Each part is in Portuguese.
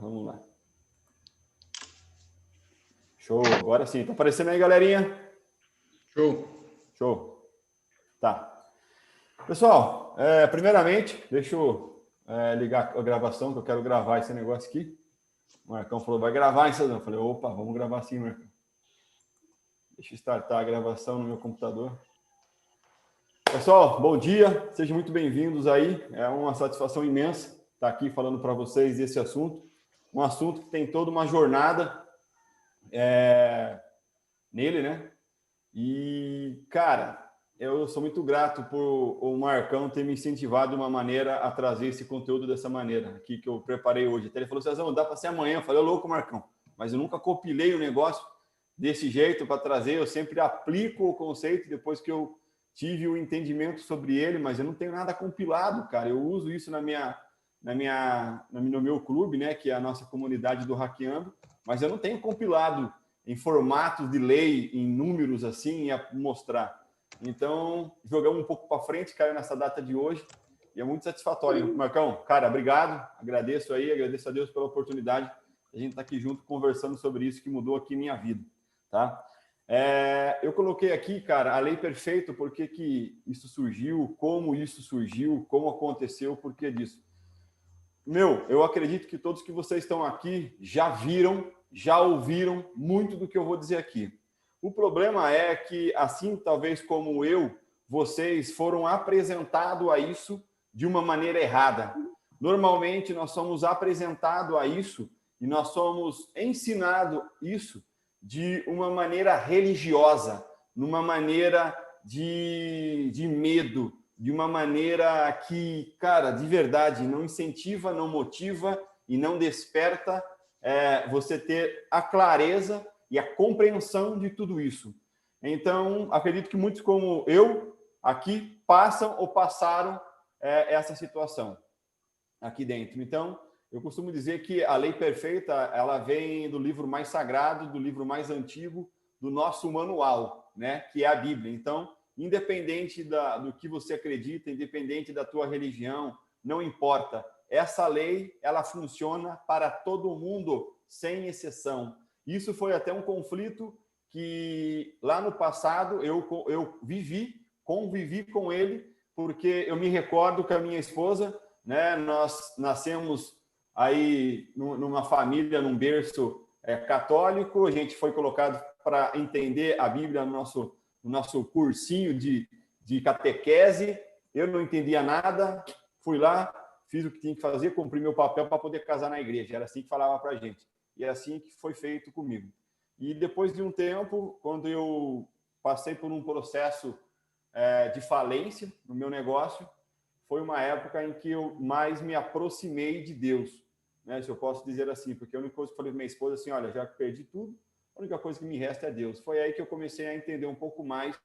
vamos lá. Show, agora sim. Tá aparecendo aí, galerinha? Show. Tá. Pessoal, primeiramente, deixa eu ligar a gravação, que eu quero gravar esse negócio aqui. O Marcão falou, vai gravar, hein, Cezão? Eu falei, opa, vamos gravar sim, Marcão. Deixa eu startar a gravação no meu computador. Pessoal, bom dia, sejam muito bem-vindos aí. É uma satisfação imensa estar aqui falando para vocês desse assunto. Um assunto que tem toda uma jornada nele, né? E, cara, eu sou muito grato por o Marcão ter me incentivado de uma maneira a trazer esse conteúdo dessa maneira aqui que eu preparei hoje. Até ele falou, Cezão, dá para ser amanhã. Eu falei, ô louco, Marcão, mas eu nunca compilei o negócio desse jeito para trazer. Eu sempre aplico o conceito depois que eu tive o entendimento sobre ele, mas eu não tenho nada compilado, cara. Eu uso isso no meu clube, né, que é a nossa comunidade do Hackeando, mas eu não tenho compilado em formatos de lei, em números assim, a mostrar. Então, jogamos um pouco para frente, caiu nessa data de hoje, e é muito satisfatório. Marcão, cara, obrigado, agradeço a Deus pela oportunidade de a gente estar aqui junto conversando sobre isso que mudou aqui minha vida, tá? Eu coloquei aqui, cara, a lei perfeita, por que isso surgiu, como aconteceu, por que disso. Eu acredito que todos que vocês estão aqui já viram, já ouviram muito do que eu vou dizer aqui. O problema é que, assim, talvez como vocês foram apresentados a isso de uma maneira errada. Normalmente, nós somos apresentados a isso e nós somos ensinados isso de uma maneira religiosa, numa maneira de medo, de uma maneira que, cara, de verdade, não incentiva, não motiva e não desperta você ter a clareza e a compreensão de tudo isso. Então, acredito que muitos como eu aqui passam ou passaram essa situação aqui dentro. Então, eu costumo dizer que a lei perfeita, ela vem do livro mais sagrado, do livro mais antigo, do nosso manual, né, que é a Bíblia. Então, independente do que você acredita, independente da tua religião, não importa. Essa lei, ela funciona para todo mundo, sem exceção. Isso foi até um conflito que lá no passado eu convivi com ele, porque eu me recordo que a minha esposa, né, nós nascemos aí numa família, num berço católico, a gente foi colocado para entender a Bíblia no nosso cursinho de catequese. Eu não entendia nada, fui lá, fiz o que tinha que fazer, cumpri meu papel para poder casar na igreja. Era assim que falava para a gente. E é assim que foi feito comigo. E depois de um tempo, quando eu passei por um processo de falência no meu negócio, foi uma época em que eu mais me aproximei de Deus, né? Se eu posso dizer assim, porque a única coisa que eu falei para minha esposa assim, olha, já perdi tudo, a única coisa que me resta é Deus. Foi aí que eu comecei a entender um pouco mais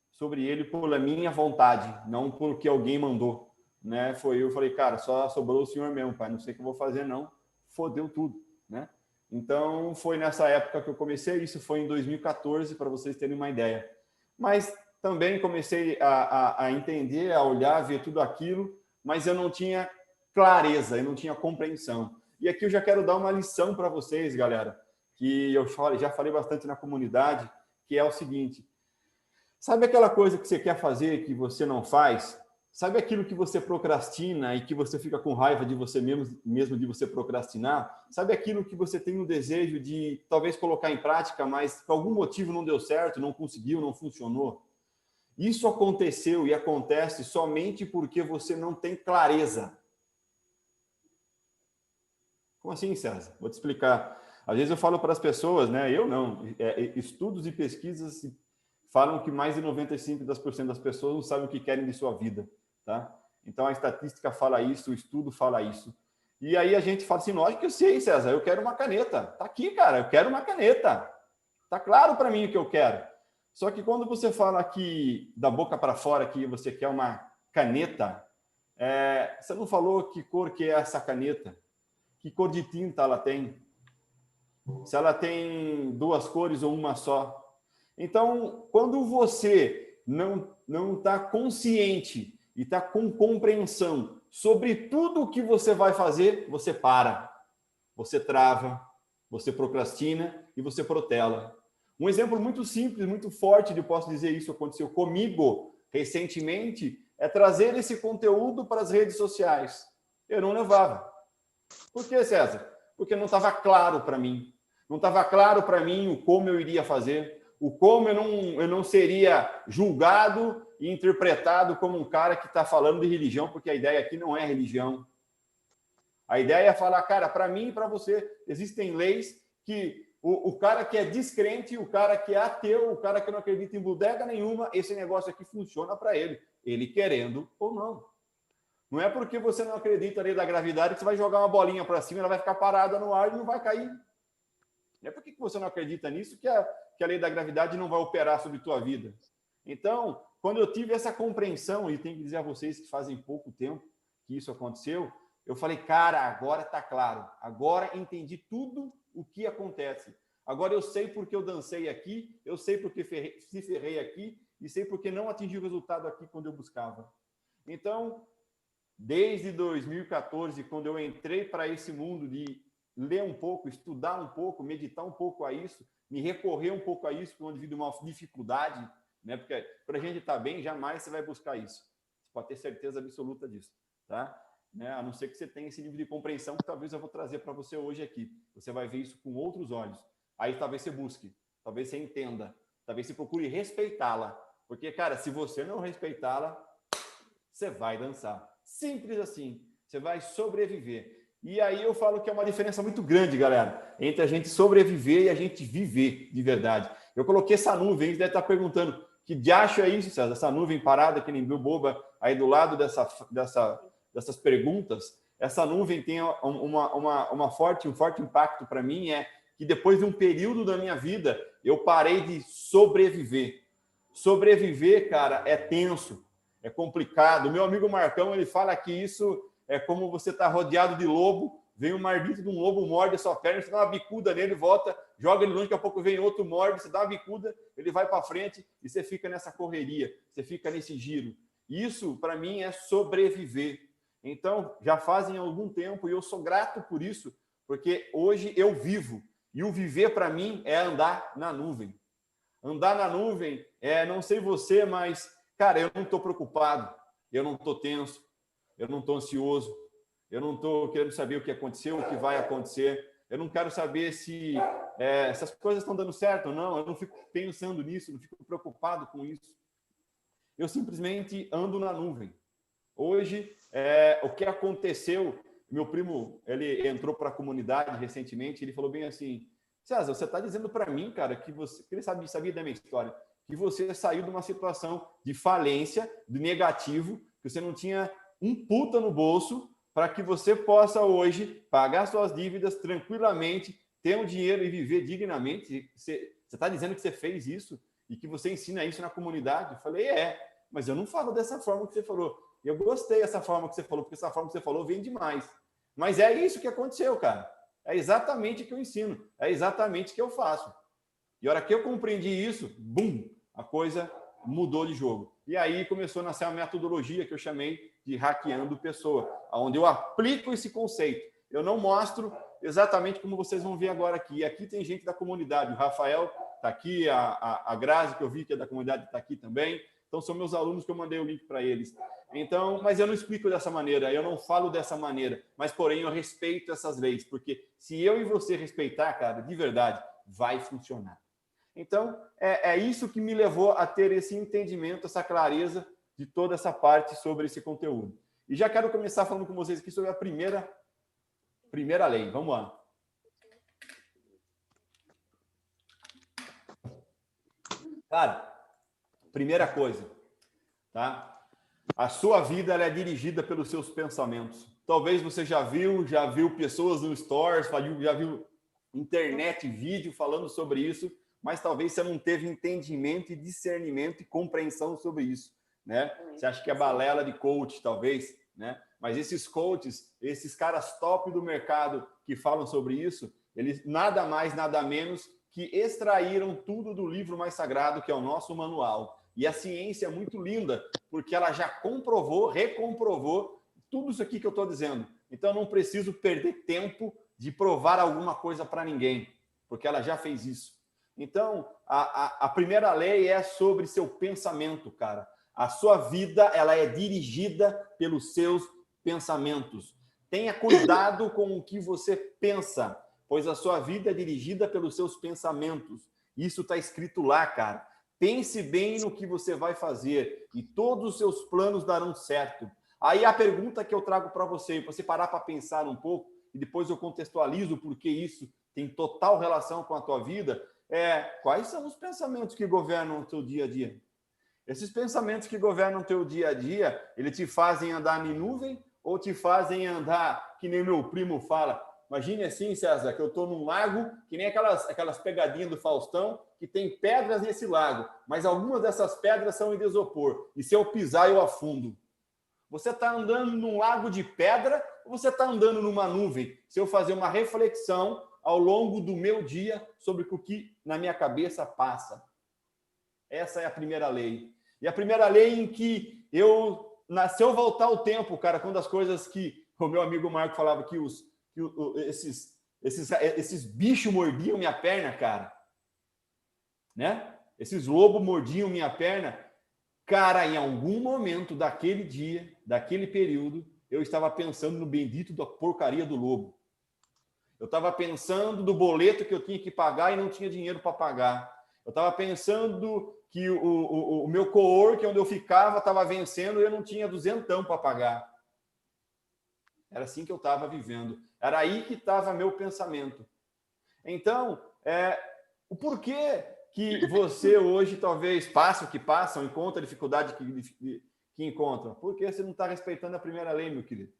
sobre ele pela minha vontade, não porque alguém mandou, né? Eu falei, cara, só sobrou o Senhor mesmo, pai, não sei o que eu vou fazer não, fodeu tudo, né? Então, foi nessa época que eu comecei, isso foi em 2014, para vocês terem uma ideia. Mas também comecei a entender, a olhar, a ver tudo aquilo, mas eu não tinha clareza, eu não tinha compreensão. E aqui eu já quero dar uma lição para vocês, galera, que eu já falei bastante na comunidade, que é o seguinte: sabe aquela coisa que você quer fazer que você não faz? Sabe aquilo que você procrastina e que você fica com raiva de você mesmo de você procrastinar? Sabe aquilo que você tem um desejo de talvez colocar em prática, mas por algum motivo não deu certo, não conseguiu, não funcionou? Isso aconteceu e acontece somente porque você não tem clareza. Como assim, César? Vou te explicar. Às vezes eu falo para as pessoas, né? Eu não. Estudos e pesquisas falam que mais de 95% das pessoas não sabem o que querem de sua vida, tá? Então a estatística fala isso, o estudo fala isso. E aí a gente fala assim, lógico que eu sei, César, eu quero uma caneta. Tá aqui, cara, eu quero uma caneta. Tá claro para mim o que eu quero. Só que quando você fala aqui da boca para fora que você quer uma caneta, você não falou que cor que é essa caneta, que cor de tinta ela tem, se ela tem duas cores ou uma só. Então, quando você não está consciente e está com compreensão sobre tudo o que você vai fazer, você para. você trava, você procrastina e você protela. Um exemplo muito simples, muito forte de eu posso dizer isso aconteceu comigo recentemente é trazer esse conteúdo para as redes sociais. Eu não levava. Por que, César? Porque não estava claro para mim. Não estava claro para mim o como eu iria fazer, o como eu não seria julgado e interpretado como um cara que está falando de religião, porque a ideia aqui não é religião. A ideia é falar, cara, para mim e para você, existem leis que o cara que é descrente, o cara que é ateu, o cara que não acredita em bodega nenhuma, esse negócio aqui funciona para ele querendo ou não. Não é porque você não acredita na lei da gravidade que você vai jogar uma bolinha para cima, ela vai ficar parada no ar e não vai cair. Não é porque você não acredita nisso que a lei da gravidade não vai operar sobre a tua vida. Então, quando eu tive essa compreensão, e tenho que dizer a vocês que fazem pouco tempo que isso aconteceu, eu falei, cara, agora está claro. Agora entendi tudo o que acontece. Agora eu sei porque eu dancei aqui, eu sei porque se ferrei aqui e sei porque não atingi o resultado aqui quando eu buscava. Então, desde 2014, quando eu entrei para esse mundo de ler um pouco, estudar um pouco, meditar um pouco a isso, me recorrer um pouco a isso quando devido a uma dificuldade, né? Porque para a gente estar bem, jamais você vai buscar isso. Você pode ter certeza absoluta disso, tá? Né? A não ser que você tenha esse nível de compreensão que talvez eu vou trazer para você hoje aqui. Você vai ver isso com outros olhos. Aí talvez você busque, talvez você entenda, talvez você procure respeitá-la. Porque, cara, se você não respeitá-la, você vai dançar. Simples assim. Você vai sobreviver. E aí eu falo que é uma diferença muito grande, galera, entre a gente sobreviver e a gente viver de verdade. Eu coloquei essa nuvem, você deve estar perguntando, que diacho é isso, César? Essa nuvem parada que nem viu boba aí do lado dessas perguntas. Essa nuvem tem um forte impacto para mim, é que depois de um período da minha vida, eu parei de sobreviver. Sobreviver, cara, é tenso, é complicado. O meu amigo Marcão, ele fala que isso é como você está rodeado de lobo, vem um mardito de um lobo, morde a sua perna, você dá uma bicuda nele, volta, joga ele longe, daqui a pouco vem outro, morde, você dá uma bicuda, ele vai para frente e você fica nessa correria, você fica nesse giro. Isso, para mim, é sobreviver. Então, já fazem algum tempo e eu sou grato por isso, porque hoje eu vivo. E o viver, para mim, é andar na nuvem. Andar na nuvem, não sei você, mas, cara, eu não estou preocupado, eu não estou tenso, eu não estou ansioso, eu não estou querendo saber o que aconteceu, o que vai acontecer, eu não quero saber se essas coisas estão dando certo ou não, eu não fico pensando nisso, não fico preocupado com isso. Eu simplesmente ando na nuvem. Hoje, o que aconteceu, meu primo, ele entrou para a comunidade recentemente, ele falou bem assim, César, você está dizendo para mim, cara, que ele sabia da minha história, que você saiu de uma situação de falência, de negativo, que você não tinha um puta no bolso para que você possa hoje pagar suas dívidas tranquilamente, ter um dinheiro e viver dignamente. Você está dizendo que você fez isso e que você ensina isso na comunidade? Eu falei, mas eu não falo dessa forma que você falou. Eu gostei dessa forma que você falou, porque essa forma que você falou vem demais. Mas é isso que aconteceu, cara. É exatamente o que eu ensino. É exatamente o que eu faço. E a hora que eu compreendi isso, bum, a coisa mudou de jogo. E aí começou a nascer uma metodologia que eu chamei de hackeando pessoa, onde eu aplico esse conceito. Eu não mostro exatamente como vocês vão ver agora aqui. E aqui tem gente da comunidade. O Rafael está aqui, a Grazi, que eu vi que é da comunidade, está aqui também. Então, são meus alunos que eu mandei o link para eles. Então, mas eu não explico dessa maneira, eu não falo dessa maneira, mas, porém, eu respeito essas leis, porque se eu e você respeitar, cara, de verdade, vai funcionar. Então, é isso que me levou a ter esse entendimento, essa clareza de toda essa parte sobre esse conteúdo. E já quero começar falando com vocês aqui sobre a primeira lei. Vamos lá. Cara, primeira coisa, tá? A sua vida ela é dirigida pelos seus pensamentos. Talvez você já viu pessoas no Stories, já viu internet, vídeo falando sobre isso, mas talvez você não teve entendimento e discernimento e compreensão sobre isso, né? Você acha que é balela de coach, talvez, né? Mas esses coaches, esses caras top do mercado que falam sobre isso, eles nada mais, nada menos que extraíram tudo do livro mais sagrado, que é o nosso manual. E a ciência é muito linda, porque ela já comprovou, recomprovou tudo isso aqui que eu estou dizendo. Então, eu não preciso perder tempo de provar alguma coisa para ninguém, porque ela já fez isso. Então, a primeira lei é sobre seu pensamento, cara. A sua vida, ela é dirigida pelos seus pensamentos. Tenha cuidado com o que você pensa, pois a sua vida é dirigida pelos seus pensamentos. Isso está escrito lá, cara. Pense bem no que você vai fazer e todos os seus planos darão certo. Aí a pergunta que eu trago para você parar para pensar um pouco, e depois eu contextualizo porque isso tem total relação com a tua vida, quais são os pensamentos que governam o teu dia a dia? Esses pensamentos que governam o teu dia a dia, eles te fazem andar em nuvem ou te fazem andar, que nem meu primo fala, imagine assim, César, que eu estou num lago, que nem aquelas pegadinhas do Faustão, que tem pedras nesse lago, mas algumas dessas pedras são de isopor, e se eu pisar, eu afundo. Você está andando num lago de pedra ou você está andando numa nuvem? Se eu fazer uma reflexão ao longo do meu dia sobre o que na minha cabeça passa. Essa é a primeira lei. E a primeira lei em que se eu voltar ao tempo, cara, quando as coisas que o meu amigo Marco falava que esses bichos mordiam minha perna, cara, né? Esses lobos mordiam minha perna. Cara, em algum momento daquele dia, daquele período, eu estava pensando no bendito da porcaria do lobo. Eu estava pensando do boleto que eu tinha que pagar e não tinha dinheiro para pagar. Eu estava pensando que o meu coworking, onde eu ficava, estava vencendo e eu não tinha duzentão para pagar. Era assim que eu estava vivendo. Era aí que estava meu pensamento. Então, o porquê que você hoje talvez passe o que passa, ou encontra a dificuldade que encontra? Porque você não está respeitando a primeira lei, meu querido.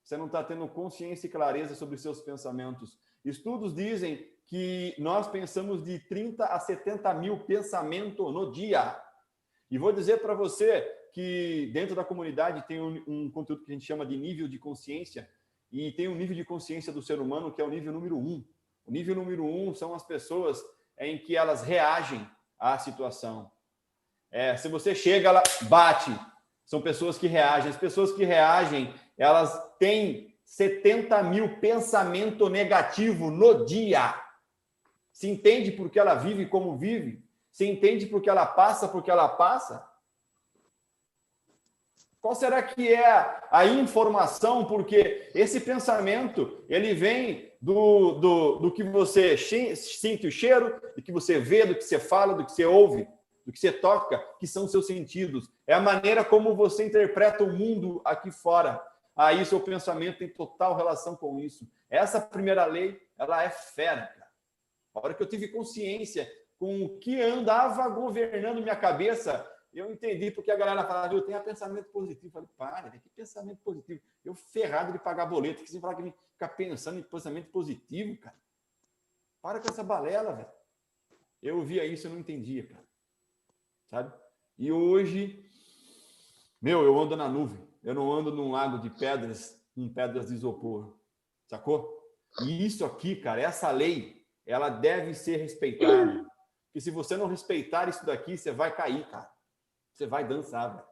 Você não está tendo consciência e clareza sobre os seus pensamentos. Estudos dizem que nós pensamos de 30 a 70 mil pensamentos no dia. E vou dizer para você que dentro da comunidade tem um conteúdo que a gente chama de nível de consciência, e tem um nível de consciência do ser humano que é o nível número 1. O nível número 1 são as pessoas em que elas reagem à situação. Se você chega, ela bate. São pessoas que reagem. As pessoas que reagem, elas têm 70 mil pensamentos negativos no dia. Se entende por que ela vive como vive? Se entende por que ela passa Qual será que é a informação? Porque esse pensamento, ele vem do que você sente o cheiro, do que você vê, do que você fala, do que você ouve, do que você toca, que são seus sentidos. É a maneira como você interpreta o mundo aqui fora. Aí seu pensamento tem total relação com isso. Essa primeira lei, ela é fera, cara. A hora que eu tive consciência com o que andava governando minha cabeça, eu entendi porque a galera falava, eu tenho pensamento positivo. Eu falei, para, que pensamento positivo? Eu ferrado de pagar boleto, que você fala que ficar pensando em pensamento positivo, cara. Para com essa balela, velho. Eu via isso e não entendia, cara. Sabe? E hoje, eu ando na nuvem. Eu não ando num lago de pedras, com pedras de isopor. Sacou? E isso aqui, cara, essa lei, ela deve ser respeitada. Porque se você não respeitar isso daqui, você vai cair, cara. Você vai dançar, velho.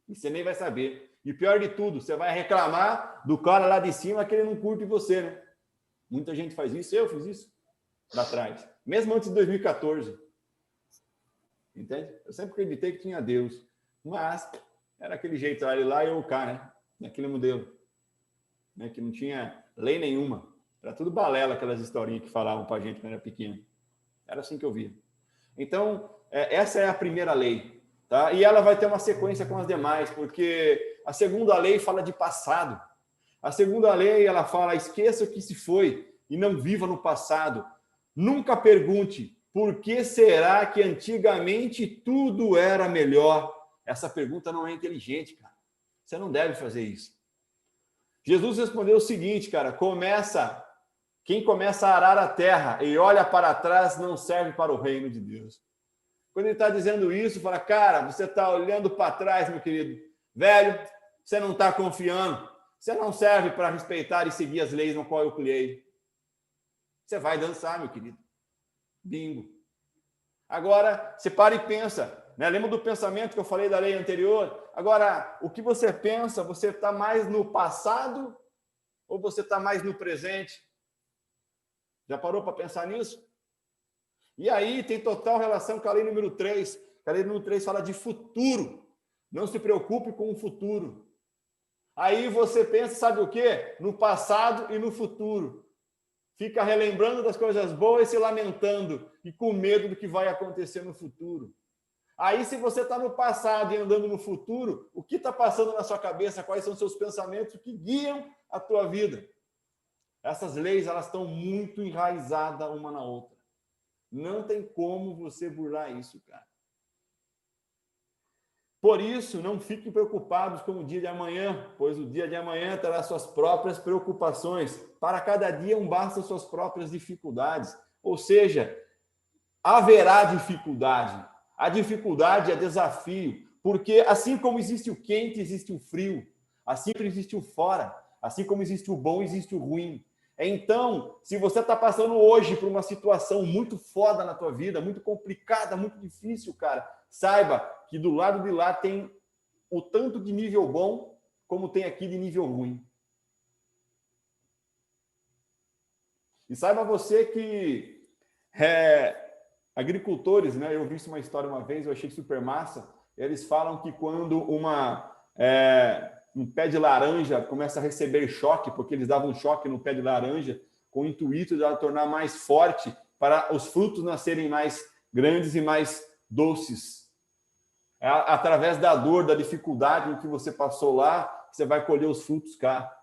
E você nem vai saber. E pior de tudo, você vai reclamar do cara lá de cima que ele não curte você, né? Muita gente faz isso. Eu fiz isso lá atrás. Mesmo antes de 2014. Entende? Eu sempre acreditei que tinha Deus. Mas era aquele jeito lá e eu cá, né? Naquele modelo. Né? Que não tinha lei nenhuma. Era tudo balela, aquelas historinhas que falavam pra gente quando era pequeno. Era assim que eu via. Então, essa é a primeira lei. Tá? E ela vai ter uma sequência com as demais, porque a segunda lei fala de passado. A segunda lei, ela fala, esqueça o que se foi e não viva no passado. Nunca pergunte, por que será que antigamente tudo era melhor? Essa pergunta não é inteligente, cara. Você não deve fazer isso. Jesus respondeu o seguinte, cara, quem começa a arar a terra e olha para trás não serve para o reino de Deus. Quando ele está dizendo isso, fala, cara, você está olhando para trás, meu querido. Velho, você não está confiando. Você não serve para respeitar e seguir as leis no qual eu criei. Você vai dançar, meu querido. Bingo. Agora, você para e pensa. Né? Lembra do pensamento que eu falei da lei anterior? Agora, o que você pensa, você está mais no passado ou você está mais no presente? Já parou para pensar nisso? E aí tem total relação com a lei número 3. A lei número 3 fala de futuro. Não se preocupe com o futuro. Aí você pensa, sabe o quê? No passado e no futuro. Fica relembrando das coisas boas e se lamentando e com medo do que vai acontecer no futuro. Aí, se você está no passado e andando no futuro, o que está passando na sua cabeça? Quais são os seus pensamentos? O que guiam a tua vida? Essas leis, elas estão muito enraizadas uma na outra. Não tem como você burlar isso, cara. Por isso, não fiquem preocupados com o dia de amanhã, pois o dia de amanhã terá suas próprias preocupações. Para cada dia, bastam suas próprias dificuldades. Ou seja, haverá dificuldade. A dificuldade é desafio, porque assim como existe o quente, existe o frio. Assim como existe o fora. Assim como existe o bom, existe o ruim. Então, se você está passando hoje por uma situação muito foda na tua vida, muito complicada, muito difícil, cara, saiba que do lado de lá tem o tanto de nível bom, como tem aqui de nível ruim. E saiba você que agricultores, né? Eu vi isso uma história uma vez, eu achei super massa. Eles falam que quando um pé de laranja começa a receber choque, porque eles davam choque no pé de laranja, com o intuito de ela tornar mais forte, para os frutos nascerem mais grandes e mais doces. É através da dor, da dificuldade em que você passou lá, você vai colher os frutos cá.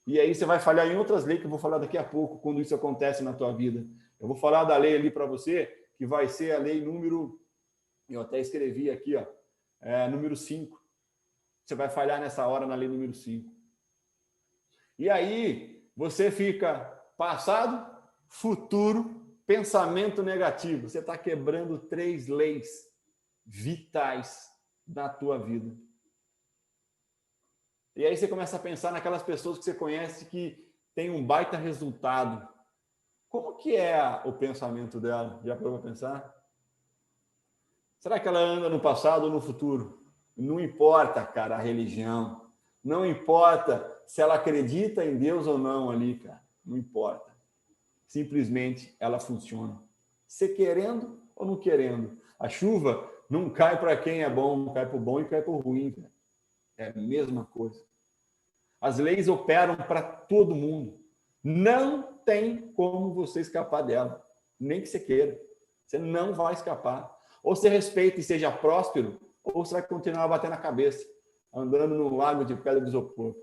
E aí você vai falhar em outras leis que eu vou falar daqui a pouco, quando isso acontece na tua vida. Eu vou falar da lei ali para você, que vai ser a lei número... Eu até escrevi aqui, ó, número 5. Você vai falhar nessa hora na lei número 5. E aí, você fica passado, futuro, pensamento negativo. Você está quebrando 3 leis vitais da tua vida. E aí você começa a pensar naquelas pessoas que você conhece que tem um baita resultado. Como que é o pensamento dela? Já parou para pensar? Será que ela anda no passado ou no futuro? Não importa, cara, a religião. Não importa se ela acredita em Deus ou não ali, cara. Não importa. Simplesmente ela funciona. Você querendo ou não querendo. A chuva não cai para quem é bom, cai para o bom e cai para o ruim, cara. É a mesma coisa. As leis operam para todo mundo. Não tem como você escapar dela. Nem que você queira. Você não vai escapar. Ou você respeita e seja próspero, ou você vai continuar batendo a cabeça, andando no lago de pedra de isopor.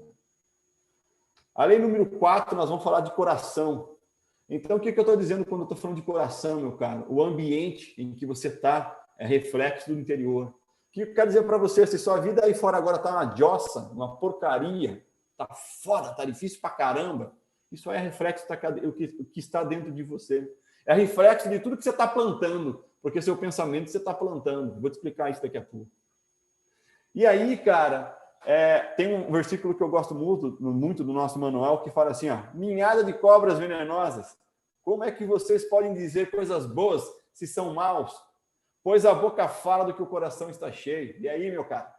A lei número 4, nós vamos falar de coração. Então, o que eu estou dizendo quando eu estou falando de coração, meu caro? O ambiente em que você está é reflexo do interior. O que eu quero dizer para você? Se sua vida aí fora agora está uma jossa, uma porcaria, está foda, está difícil pra caramba, isso é reflexo do que está dentro de você. É reflexo de tudo que você está plantando, porque seu pensamento você está plantando. Vou te explicar isso daqui a pouco. E aí, cara, tem um versículo que eu gosto muito do nosso manual, que fala assim, ó, ninhada de cobras venenosas, como é que vocês podem dizer coisas boas se são maus? Pois a boca fala do que o coração está cheio. E aí, meu cara,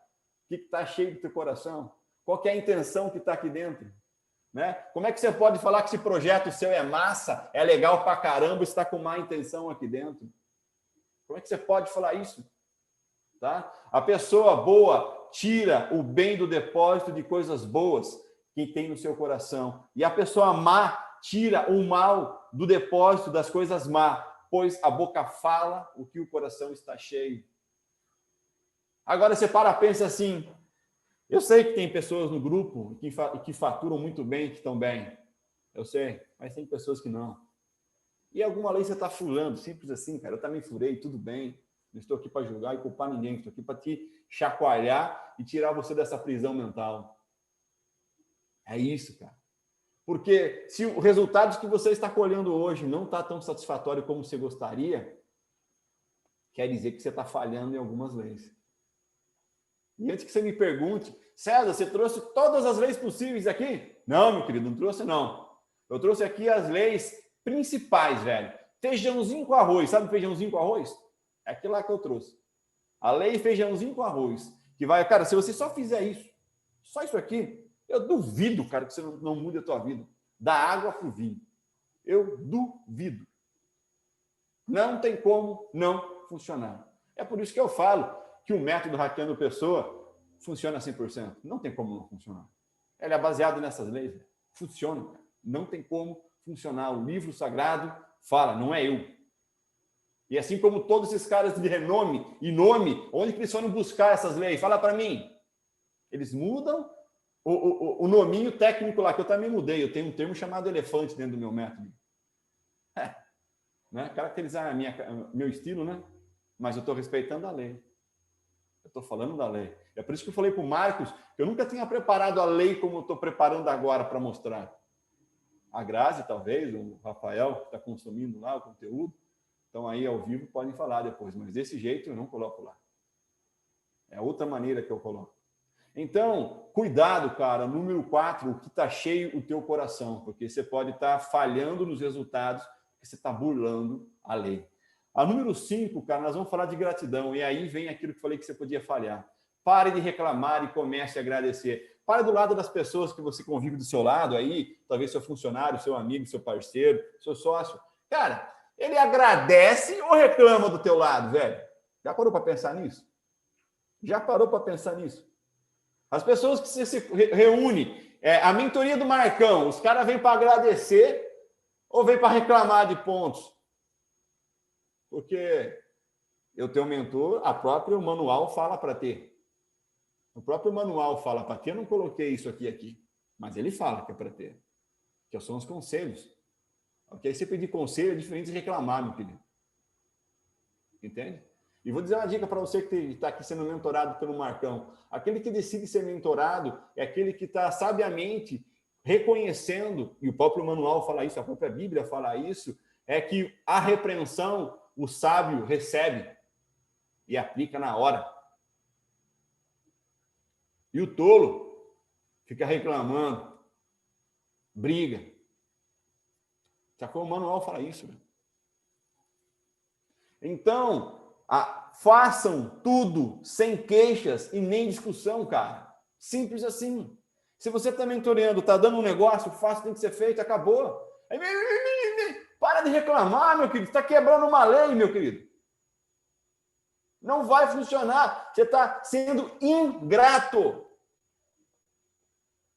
o que está cheio do teu coração? Qual que é a intenção que está aqui dentro? Né? Como é que você pode falar que esse projeto seu é massa, é legal pra caramba, está com má intenção aqui dentro? Como é que você pode falar isso? Tá? A pessoa boa tira o bem do depósito de coisas boas que tem no seu coração. E a pessoa má tira o mal do depósito das coisas má, pois a boca fala o que o coração está cheio. Agora você pensa assim, eu sei que tem pessoas no grupo que faturam muito bem, que estão bem. Eu sei, mas tem pessoas que não. E alguma lei você está furando, simples assim, cara. Eu também furei, tudo bem. Não estou aqui para julgar e culpar ninguém. Estou aqui para te chacoalhar e tirar você dessa prisão mental. É isso, cara. Porque se o resultado que você está colhendo hoje não está tão satisfatório como você gostaria, quer dizer que você está falhando em algumas leis. E antes que você me pergunte, César, você trouxe todas as leis possíveis aqui? Não, meu querido, não trouxe não. Eu trouxe aqui as leis principais, velho. Feijãozinho com arroz. Sabe feijãozinho com arroz? É aquilo lá que eu trouxe. A lei feijãozinho com arroz. Que vai, cara, se você só fizer isso, só isso aqui, eu duvido, cara, que você não mude a tua vida. Da água para o vinho. Eu duvido. Não tem como não funcionar. É por isso que eu falo que o método Hackeando Pessoa funciona 100%. Não tem como não funcionar. Ele é baseado nessas leis. Funciona. Não tem como funcionar. O livro sagrado fala, não é eu. E assim como todos esses caras de renome e nome, onde que eles foram buscar essas leis? Fala para mim. Eles mudam o nominho técnico lá, que eu também mudei. Eu tenho um termo chamado elefante dentro do meu método. Né? Caracterizar meu estilo, né? Mas eu estou respeitando a lei. Eu estou falando da lei. É por isso que eu falei para o Marcos que eu nunca tinha preparado a lei como eu estou preparando agora para mostrar. A Grazi, talvez, o Rafael, que está consumindo lá o conteúdo, então aí ao vivo podem falar depois, mas desse jeito eu não coloco lá. É outra maneira que eu coloco. Então, cuidado, cara. Número 4, o que está cheio o teu coração, porque você pode estar falhando nos resultados, porque você está burlando a lei. A número 5, cara, nós vamos falar de gratidão, e aí vem aquilo que eu falei que você podia falhar. Pare de reclamar e comece a agradecer. Pare do lado das pessoas que você convive do seu lado aí, talvez seu funcionário, seu amigo, seu parceiro, seu sócio. Cara, ele agradece ou reclama do teu lado, velho? Já parou para pensar nisso? Já parou para pensar nisso? As pessoas que você se reúne, a mentoria do Marcão, os caras vêm para agradecer ou vêm para reclamar de pontos? Porque eu tenho um mentor, a própria manual fala para ter. O próprio manual fala para ter, eu não coloquei isso aqui, mas ele fala que é para ter. Que são os conselhos. Ok? Você pedir conselho é diferente de reclamar, meu querido. Entende? E vou dizer uma dica para você que está aqui sendo mentorado pelo Marcão. Aquele que decide ser mentorado é aquele que está sabiamente reconhecendo, e o próprio manual fala isso, a própria Bíblia fala isso, é que a repreensão o sábio recebe e aplica na hora. E o tolo fica reclamando, briga. Sacou? O manual fala isso. Né? Então, façam tudo sem queixas e nem discussão, cara. Simples assim. Se você está mentoreando, está dando um negócio, faça, tem que ser feito, acabou. Para de reclamar, meu querido. Está quebrando uma lei, meu querido. Não vai funcionar. Você está sendo ingrato.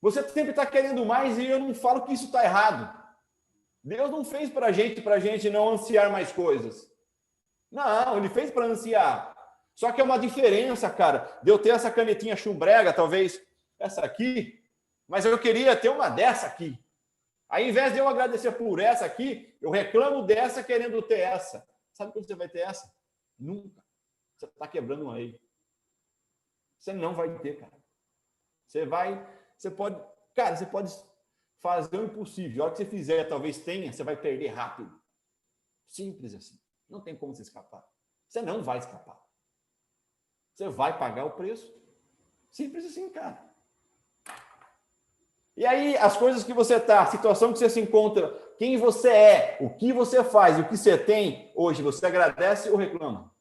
Você sempre está querendo mais e eu não falo que isso está errado. Deus não fez para a gente não ansiar mais coisas. Não, ele fez para ansiar. Só que é uma diferença, cara, de eu ter essa canetinha chumbrega, talvez essa aqui, mas eu queria ter uma dessa aqui. Aí, ao invés de eu agradecer por essa aqui, eu reclamo dessa querendo ter essa. Sabe quando você vai ter essa? Nunca. Você está quebrando uma lei. Você não vai ter, cara. Você pode fazer o impossível. A hora que você fizer, talvez tenha, você vai perder rápido. Simples assim. Não tem como você escapar. Você não vai escapar. Você vai pagar o preço. Simples assim, cara. E aí, as coisas que você está, a situação que você se encontra, quem você é, o que você faz, o que você tem, hoje você agradece ou reclama?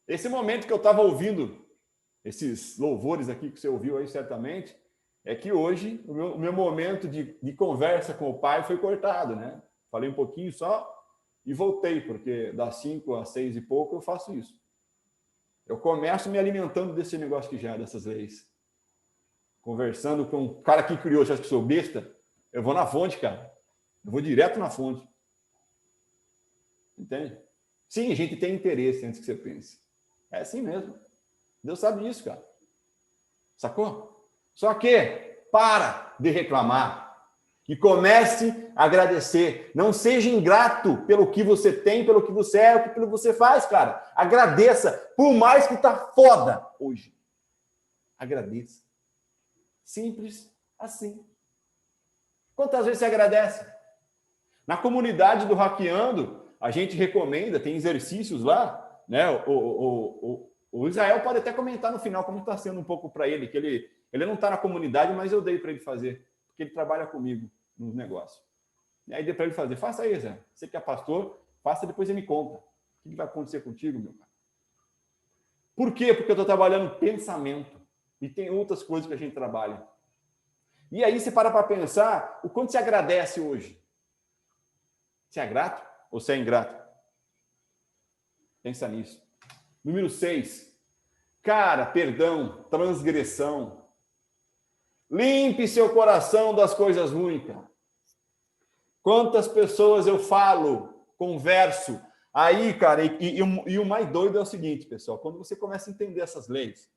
Esse momento que eu estava ouvindo, esses louvores aqui que você ouviu aí certamente, é que hoje o meu momento de conversa com o pai foi cortado, né? Falei um pouquinho só e voltei, porque das 5 às 6 e pouco eu faço isso. Eu começo me alimentando desse negócio que já, dessas leis. Conversando com um cara que criou, você acha que sou besta? Eu vou na fonte, cara. Eu vou direto na fonte. Entende? Sim, a gente tem interesse antes que você pense. É assim mesmo. Deus sabe disso, cara. Sacou? Só que para de reclamar e comece a agradecer. Não seja ingrato pelo que você tem, pelo que você é, pelo que você faz, cara. Agradeça, por mais que tá foda hoje. Agradeça. Simples assim. Quantas vezes você agradece? Na comunidade do Hackeando, a gente recomenda, tem exercícios lá, né? O Israel pode até comentar no final como está sendo um pouco para ele, que ele não está na comunidade, mas eu dei para ele fazer, porque ele trabalha comigo no negócio. E aí dei para ele fazer. Faça aí, Zé. Você que é pastor, faça, depois você me conta. O que vai acontecer contigo, meu cara? Por quê? Porque eu estou trabalhando pensamento. E tem outras coisas que a gente trabalha. E aí você para pensar o quanto você agradece hoje. Você é grato ou você é ingrato? Pensa nisso. Número 6. Cara, perdão, transgressão. Limpe seu coração das coisas ruins, cara. Quantas pessoas eu falo, converso. Aí, cara, e o mais doido é o seguinte, pessoal. Quando você começa a entender essas leis,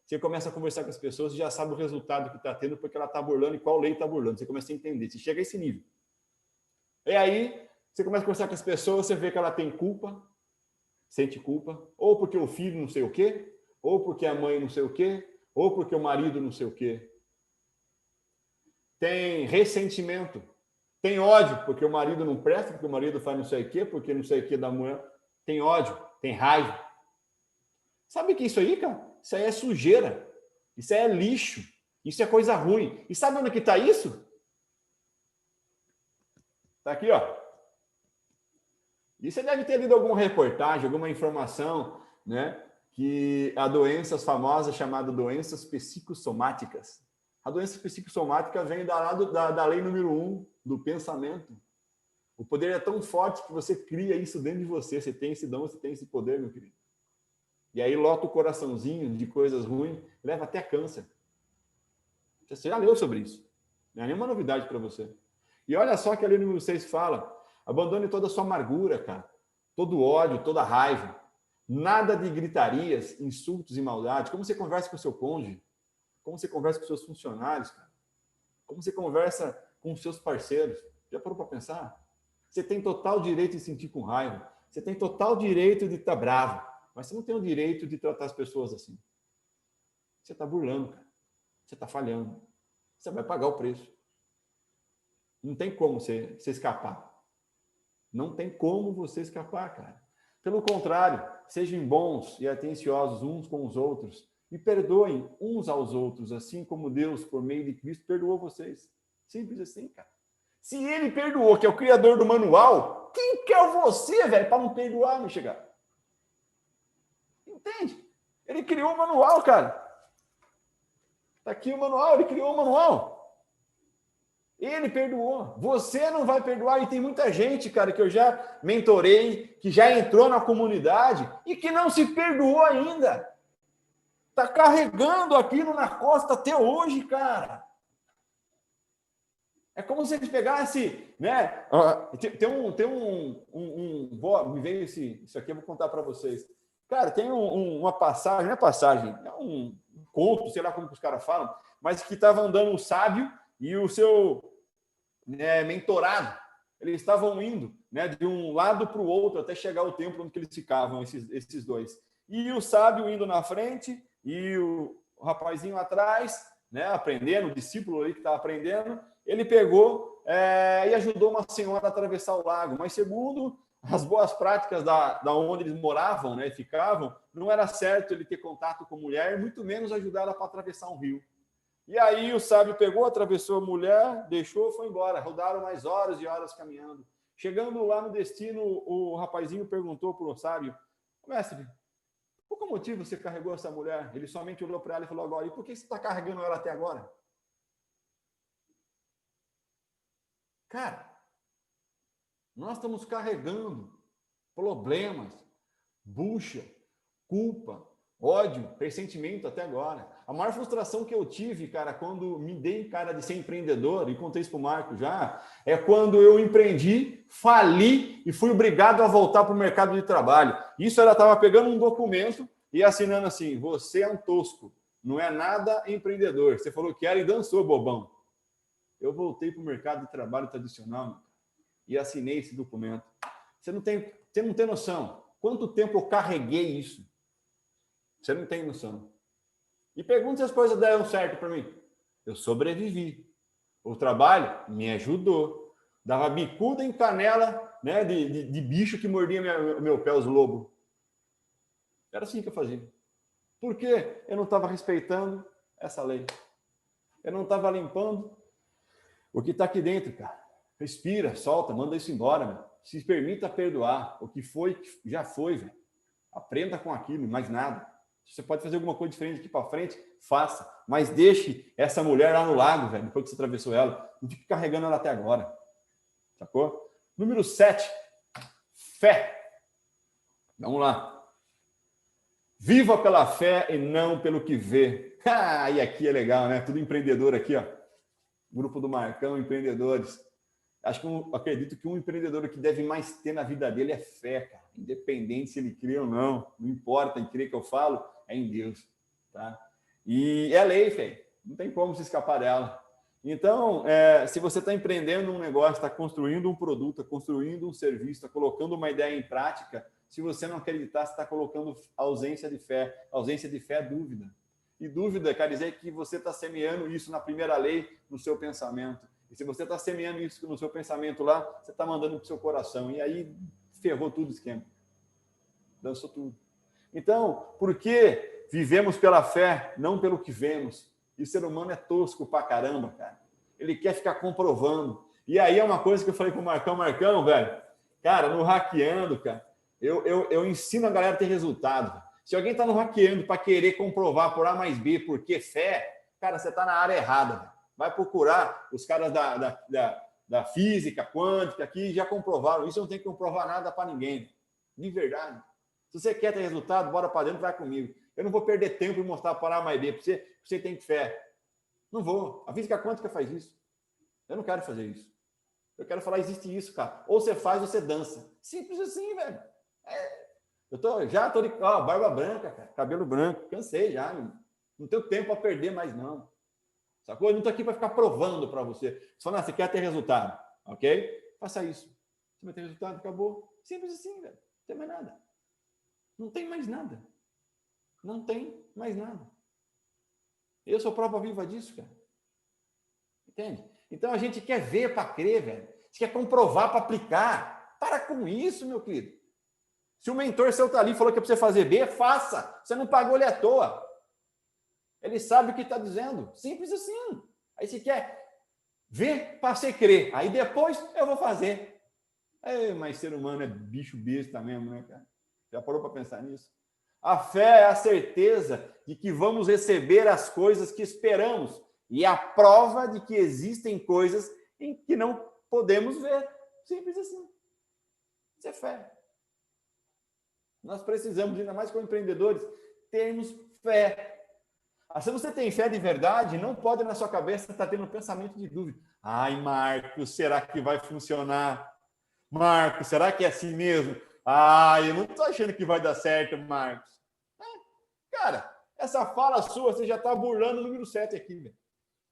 você começa a conversar com as pessoas e já sabe o resultado que está tendo, porque ela está burlando e qual lei está burlando. Você começa a entender. Você chega a esse nível. E aí, você começa a conversar com as pessoas, você vê que ela tem culpa, sente culpa, ou porque o filho não sei o quê, ou porque a mãe não sei o quê, ou porque o marido não sei o quê. Tem ressentimento, tem ódio, porque o marido não presta, porque o marido faz não sei o quê, porque não sei o quê da mulher. Tem ódio, tem raiva. Sabe o que é isso aí, cara? Isso aí é sujeira. Isso aí é lixo. Isso é coisa ruim. E sabe onde que está isso? Está aqui, ó. E você deve ter lido alguma reportagem, alguma informação, né? Que há doenças famosas chamadas doenças psicossomáticas. A doença psicossomática vem da lei número 1, do pensamento. O poder é tão forte que você cria isso dentro de você. Você tem esse dom, você tem esse poder, meu querido. E aí lota o coraçãozinho de coisas ruins, leva até câncer. Você já leu sobre isso. Não é nenhuma novidade para você. E olha só que a lei número 6 fala: abandone toda a sua amargura, cara. Todo ódio, toda raiva. Nada de gritarias, insultos e maldade. Como você conversa com o seu cônjuge? Como você conversa com seus funcionários, cara? Como você conversa com os seus parceiros? Já parou para pensar? Você tem total direito de sentir com raiva. Você tem total direito de estar bravo. Mas você não tem o direito de tratar as pessoas assim. Você está burlando, cara. Você está falhando. Você vai pagar o preço. Não tem como você escapar. Não tem como você escapar, cara. Pelo contrário, sejam bons e atenciosos uns com os outros e perdoem uns aos outros, assim como Deus, por meio de Cristo, perdoou vocês. Simples assim, cara. Se ele perdoou, que é o criador do manual, quem quer você, velho, para não perdoar, me chegar? Entende? Ele criou o manual, cara. Tá aqui o manual, ele criou o manual. Ele perdoou. Você não vai perdoar. E tem muita gente, cara, que eu já mentorei, que já entrou na comunidade e que não se perdoou ainda. Tá carregando aquilo na costa até hoje, cara. É como se eles pegassem, né? Me veio isso aqui, eu vou contar para vocês. Cara, tem uma passagem, não é passagem, é um conto, sei lá como que os caras falam, mas que estava andando um sábio e o seu mentorado. Eles estavam indo, né, de um lado para o outro até chegar ao templo onde eles ficavam, esses dois. E o sábio indo na frente e o rapazinho atrás, né, aprendendo, o discípulo ali que estava aprendendo, ele pegou e ajudou uma senhora a atravessar o lago. Mas segundo as boas práticas da onde eles moravam, né, ficavam, não era certo ele ter contato com mulher, muito menos ajudar ela para atravessar um rio. E aí o sábio pegou, atravessou a mulher, deixou, foi embora. Rodaram mais horas e horas caminhando. Chegando lá no destino, o rapazinho perguntou para o sábio: mestre, por que motivo você carregou essa mulher? Ele somente olhou para ela e falou: agora, e por que você está carregando ela até agora? Cara, nós estamos carregando problemas, bucha, culpa, ódio, ressentimento até agora. A maior frustração que eu tive, cara, quando me dei cara de ser empreendedor, e contei isso para o Marco já, é quando eu empreendi, fali e fui obrigado a voltar para o mercado de trabalho. Isso ela estava pegando um documento e assinando assim: você é um tosco, não é nada empreendedor. Você falou que era e dançou, bobão. Eu voltei para o mercado de trabalho tradicional e assinei esse documento. Você não tem noção quanto tempo eu carreguei isso. Você não tem noção. E pergunta se as coisas deram certo para mim. Eu sobrevivi. O trabalho me ajudou. Dava bicuda em canela, né, de bicho que mordia meu pé, os lobos. Era assim que eu fazia. Por quê? Eu não estava respeitando essa lei. Eu não estava limpando o que está aqui dentro, cara. Respira, solta, manda isso embora, meu. Se permita perdoar. O que foi, já foi, velho. Aprenda com aquilo, mais nada. Se você pode fazer alguma coisa diferente aqui para frente, faça. Mas deixe essa mulher lá no lago, velho, depois que você atravessou ela. Não fique carregando ela até agora. Sacou? Número 7, fé. Vamos lá. Viva pela fé e não pelo que vê. E aqui é legal, né? Tudo empreendedor aqui, ó. Grupo do Marcão, empreendedores. Acredito que um empreendedor que deve mais ter na vida dele é fé, cara. Independente se ele crê ou não. Não importa em crer que eu falo, é em Deus, tá? E é lei, velho. Não tem como se escapar dela. Então, se você está empreendendo um negócio, está construindo um produto, está construindo um serviço, está colocando uma ideia em prática, se você não acreditar, você está colocando ausência de fé. Ausência de fé é dúvida. E dúvida quer dizer que você está semeando isso na primeira lei, no seu pensamento. E se você está semeando isso no seu pensamento lá, você está mandando para o seu coração. E aí ferrou tudo o esquema. Dançou tudo. Então, por que vivemos pela fé, não pelo que vemos? E o ser humano é tosco pra caramba, cara. Ele quer ficar comprovando. E aí é uma coisa que eu falei com o Marcão, velho. Cara, no Hackeando, cara, eu ensino a galera a ter resultado. Se alguém está no Hackeando para querer comprovar por A mais B, porque fé, cara, você está na área errada. Véio. Vai procurar os caras da física quântica que já comprovaram. Isso não tem que comprovar nada para ninguém. De verdade. Se você quer ter resultado, bora para dentro, vai comigo. Eu não vou perder tempo em mostrar para A mais B. Você tem fé. Não vou. A física quântica faz isso. Eu não quero fazer isso. Eu quero falar, existe isso, cara. Ou você faz ou você dança. Simples assim, velho. Já tô de barba branca, cara. Cabelo branco. Cansei já. Não tenho tempo para perder mais, não. Sacou? Eu não tô aqui para ficar provando para você. Você fala, você quer ter resultado. Ok? Faça isso. Você vai ter resultado, acabou. Simples assim, velho. Não tem mais nada. Não tem mais nada. Não tem mais nada. Eu sou prova viva disso, cara. Entende? Então a gente quer ver para crer, velho. A gente quer comprovar para aplicar. Para com isso, meu querido. Se o mentor seu tá ali e falou que é para você fazer B, faça. Você não pagou ele à toa. Ele sabe o que está dizendo. Simples assim. Aí você quer ver para você crer. Aí depois eu vou fazer. Mas ser humano é bicho besta mesmo, né, cara? Já parou para pensar nisso? A fé é a certeza de que vamos receber as coisas que esperamos e a prova de que existem coisas em que não podemos ver. Simples assim. Isso é fé. Nós precisamos, ainda mais como empreendedores, termos fé. Se você tem fé de verdade, não pode na sua cabeça estar tendo um pensamento de dúvida. Ai, Marcos, será que vai funcionar? Marcos, será que é assim mesmo? Eu não estou achando que vai dar certo, Marcos. Cara, essa fala sua, você já está burlando o número 7 aqui, velho.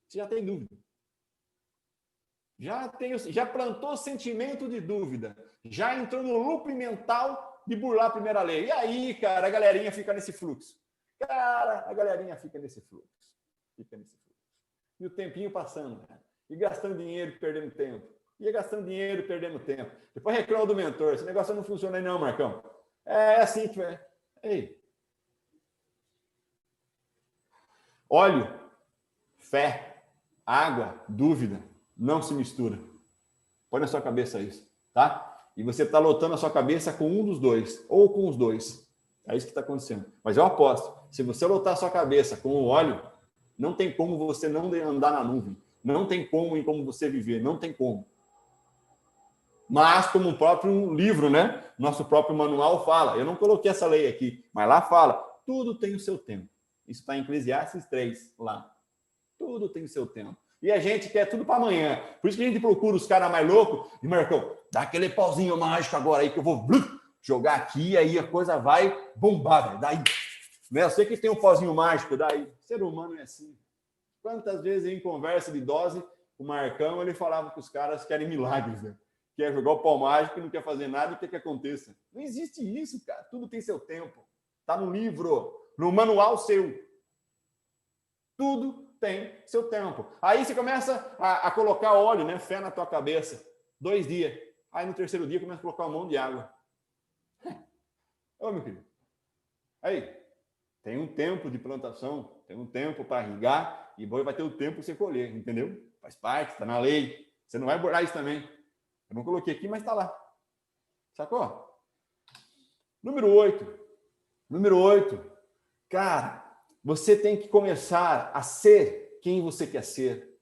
Você já tem dúvida. Já plantou sentimento de dúvida. Já entrou no loop mental de burlar a primeira lei. E aí, cara, a galerinha fica nesse fluxo. Cara, a galerinha fica nesse fluxo. E o tempinho passando, cara. E gastando dinheiro e perdendo tempo. E gastando dinheiro e perdendo tempo. Depois reclama do mentor. Esse negócio não funciona aí não, Marcão. É assim que é. Ei. Óleo, fé, água, dúvida, não se mistura. Põe na sua cabeça isso, tá? E você está lotando a sua cabeça com um dos dois, ou com os dois. É isso que está acontecendo. Mas eu aposto, se você lotar a sua cabeça com o óleo, não tem como você não andar na nuvem. Não tem como você viver, não tem como. Mas como o próprio livro, né? Nosso próprio manual fala, eu não coloquei essa lei aqui, mas lá fala, tudo tem o seu tempo. Isso está em Eclesiastes 3, lá. Tudo tem o seu tempo. E a gente quer tudo para amanhã. Por isso que a gente procura os caras mais loucos. E, Marcão, dá aquele pauzinho mágico agora aí que eu vou jogar aqui, aí a coisa vai bombar, velho. Daí, né? Eu sei que tem um pauzinho mágico, daí. Ser humano é assim. Quantas vezes em conversa de dose, o Marcão, ele falava que os caras querem milagres, né? Quer jogar o pau mágico e não quer fazer nada e quer que aconteça. Não existe isso, cara. Tudo tem seu tempo. Tá no livro. No manual seu. Tudo tem seu tempo. Aí você começa a colocar óleo, né? Fé na tua cabeça. 2 dias. Aí no 3º dia começa a colocar um monte de água. Ô, meu querido. Aí, tem um tempo de plantação, tem um tempo para irrigar e vai ter o tempo para você colher, entendeu? Faz parte, está na lei. Você não vai burlar isso também. Eu não coloquei aqui, mas está lá. Sacou? Número 8. Número 8. Cara, você tem que começar a ser quem você quer ser.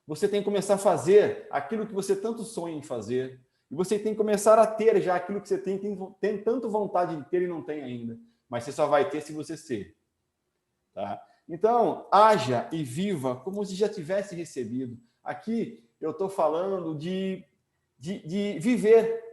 Você tem que começar a fazer aquilo que você tanto sonha em fazer. E você tem que começar a ter já aquilo que você tem tanto vontade de ter e não tem ainda. Mas você só vai ter se você ser. Tá? Então, haja e viva como se já tivesse recebido. Aqui eu estou falando de viver.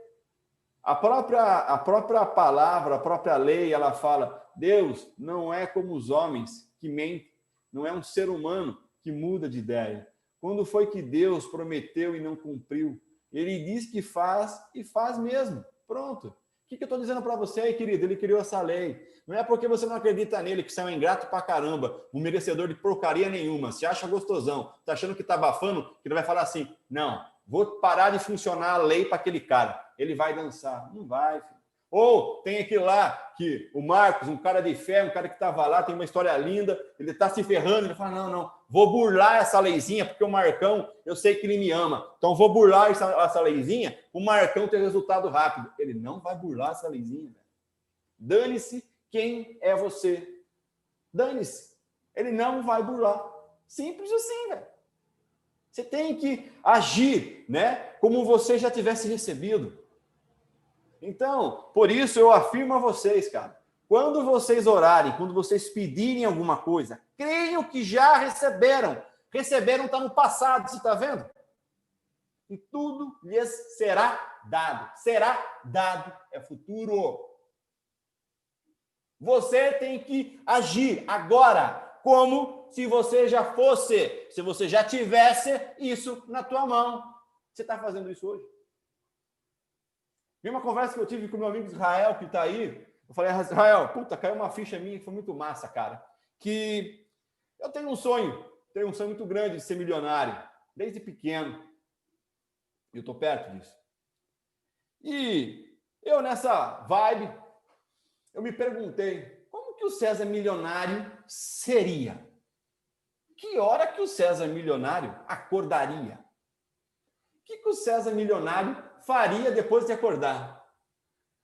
A própria palavra, a própria lei, ela fala, Deus não é como os homens que mentem, não é um ser humano que muda de ideia. Quando foi que Deus prometeu e não cumpriu? Ele diz que faz e faz mesmo. Pronto. O que eu estou dizendo para você aí, querido? Ele criou essa lei. Não é porque você não acredita nele que você é um ingrato pra caramba, um merecedor de porcaria nenhuma, se acha gostosão, tá achando que tá abafando, que ele vai falar assim, não, vou parar de funcionar a lei para aquele cara. Ele vai dançar. Não vai, filho. Ou tem aquele lá, que o Marcos, um cara de fé, um cara que estava lá, tem uma história linda, ele está se ferrando, ele fala, não, vou burlar essa leizinha, porque o Marcão, eu sei que ele me ama, então vou burlar essa leizinha, o Marcão ter resultado rápido. Ele não vai burlar essa leizinha, velho. Dane-se quem é você. Dane-se. Ele não vai burlar. Simples assim, velho. Você tem que agir, né, como você já tivesse recebido. Então, por isso eu afirmo a vocês, cara, quando vocês orarem, quando vocês pedirem alguma coisa, creiam que já receberam. Receberam está no passado, você está vendo? E tudo lhes será dado. Será dado, é futuro. Você tem que agir agora, como se você já fosse, se você já tivesse isso na tua mão. Você está fazendo isso hoje? Tem uma conversa que eu tive com meu amigo Israel, que está aí. Eu falei, Israel, puta, caiu uma ficha minha que foi muito massa, cara. Que eu tenho um sonho muito grande de ser milionário, desde pequeno. Eu estou perto disso. E eu, nessa vibe, eu me perguntei, como que o César milionário seria? Que hora que o César milionário acordaria? O que o César milionário faria depois de acordar?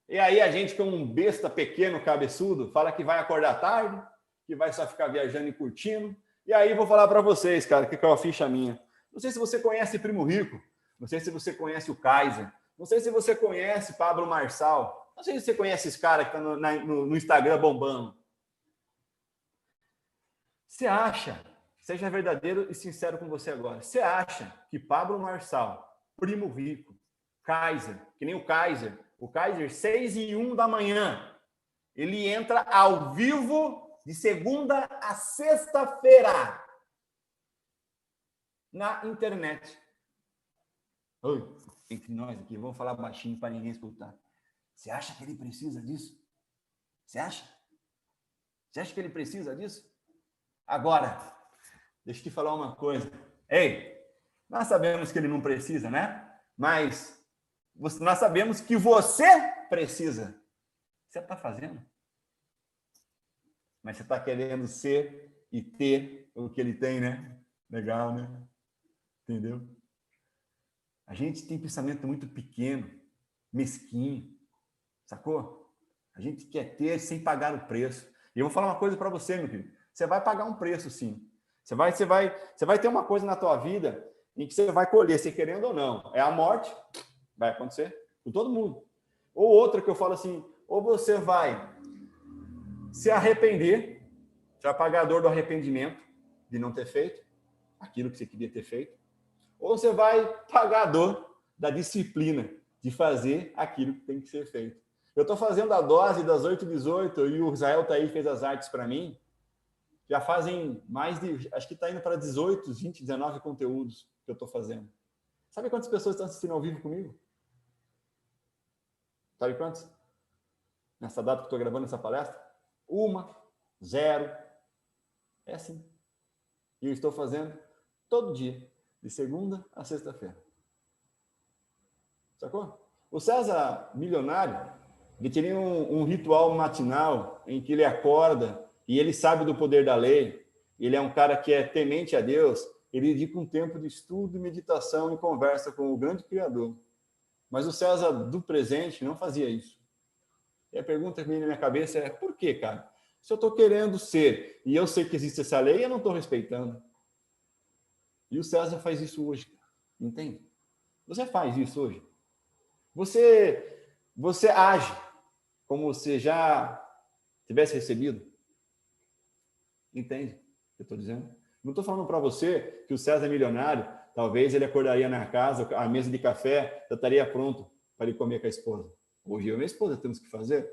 E aí a gente, como um besta pequeno, cabeçudo, fala que vai acordar tarde, que vai só ficar viajando e curtindo. E aí vou falar para vocês, cara, que é uma ficha minha. Não sei se você conhece Primo Rico, não sei se você conhece o Kaiser, não sei se você conhece Pablo Marçal, não sei se você conhece esse cara que está no Instagram bombando. Você acha, seja verdadeiro e sincero com você agora, você acha que Pablo Marçal, Primo Rico, Kaiser, que nem o Kaiser 6h01 da manhã, ele entra ao vivo de segunda a sexta-feira na internet. Oi, entre nós aqui, vamos falar baixinho para ninguém escutar. Você acha que ele precisa disso? Você acha? Você acha que ele precisa disso? Agora, deixa eu te falar uma coisa. Ei, nós sabemos que ele não precisa, né? Mas nós sabemos que você precisa. Você está fazendo? Mas você está querendo ser e ter o que ele tem, né? Legal, né? Entendeu? A gente tem pensamento muito pequeno, mesquinho, sacou? A gente quer ter sem pagar o preço. E eu vou falar uma coisa para você, meu filho. Você vai pagar um preço, sim. Você vai ter uma coisa na tua vida em que você vai colher, se querendo ou não. É a morte, vai acontecer com todo mundo. Ou outra que eu falo assim, ou você vai se arrepender, você vai pagar a dor do arrependimento de não ter feito aquilo que você queria ter feito, ou você vai pagar a dor da disciplina de fazer aquilo que tem que ser feito. Eu estou fazendo a dose das 8h18 e o Israel tá aí, fez as artes para mim. Já fazem mais de, acho que está indo para 18, 20, 19 conteúdos que eu estou fazendo. Sabe quantas pessoas estão assistindo ao vivo comigo? Sabe quantas? Nessa data que eu estou gravando essa palestra? 1, 0. É assim. E eu estou fazendo todo dia, de segunda a sexta-feira. Sacou? O César milionário, ele tinha um ritual matinal em que ele acorda e ele sabe do poder da lei. Ele é um cara que é temente a Deus. Ele dedica um tempo de estudo, meditação e conversa com o grande Criador. Mas o César do presente não fazia isso. E a pergunta que vem na minha cabeça é, por quê, cara? Se eu estou querendo ser, e eu sei que existe essa lei, eu não estou respeitando. E o César faz isso hoje, entende? Você faz isso hoje. Você age como você já tivesse recebido? Entende o que eu estou dizendo? Não estou falando para você que o César é milionário, talvez ele acordaria na casa, a mesa de café já estaria pronto para ele comer com a esposa. Hoje eu e minha esposa temos que fazer,